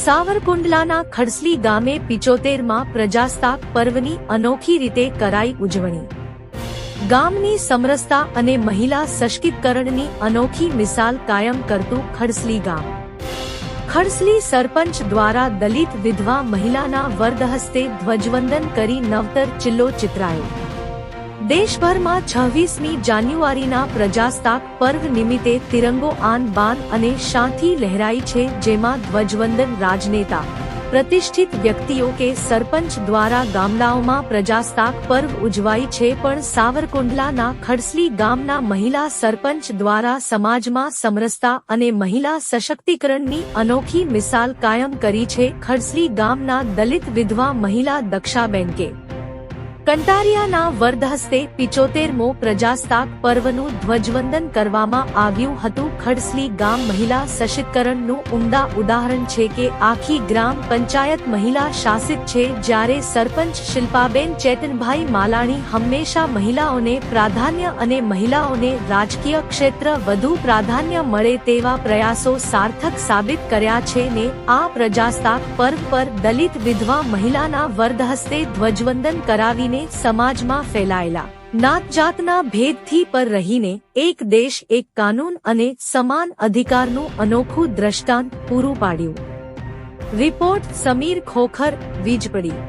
સાવરકુંડલાના ખડસલી ગામે 75માં પ્રજાસત્તાક પર્વની અનોખી રીતે કરાઈ ઉજવણી। ગામની સમરસતા અને મહિલા સશક્તિકરણની અનોખી મિસાલ કાયમ કરતું ખડસલી ગામ। ખડસલી સરપંચ દ્વારા દલિત વિધવા મહિલાના વરદહસ્તે ધ્વજવંદન કરી નવતર ચિલ્લો ચિતરાયો। દેશભરમાં 26મી જાન્યુઆરીના પ્રજાસત્તાક પર્વ નિમિત્તે તિરંગો આન બાન અને શાનથી લહેરાઈ છે, જેમાં ધ્વજવંદન રાજનેતા, પ્રતિષ્ઠિત વ્યક્તિઓ કે સરપંચ દ્વારા ગામડાઓમાં પ્રજાસત્તાક પર્વ ઉજવાય છે, પણ સાવરકુંડલાના ખડસલી ગામના મહિલા સરપંચ દ્વારા સમાજમાં સમરસતા અને મહિલા સશક્તિકરણની અનોખી મિસાલ કાયમ કરી છે। ખડસલી ગામના દલિત વિધવા મહિલા દક્ષાબેન કે કંટારિયાના વરદહસ્તે 75મો પ્રજાસત્તાક પર્વનું ધ્વજવંદન કરવામાં આવ્યું હતું। ખડસલી ગામ મહિલા સશક્તિકરણનું ઉમદા ઉદાહરણ છે કે આખી ગ્રામ પંચાયત મહિલા શાસિત છે, જ્યારે સરપંચ શિલ્પાબેન ચેતનભાઈ માલાણી હંમેશા મહિલાઓને પ્રાધાન્ય અને મહિલાઓને રાજકીય ક્ષેત્ર વધુ પ્રાધાન્ય મળે તેવા પ્રયાસો સાર્થક સાબિત કર્યા છે ને આ પ્રજાસત્તાક પર્વ પર દલિત વિધવા મહિલાના વરદહસ્તે ધ્વજવંદન કરાવીને સમાજમાં ફેલાયેલા નાતજાતના ભેદથી પર રહીને એક દેશ એક કાનૂન અને સમાન અધિકારનું અનોખું દ્રષ્ટાંત પૂરું પાડ્યું। રિપોર્ટ સમીર ખોખર, વીજપડી।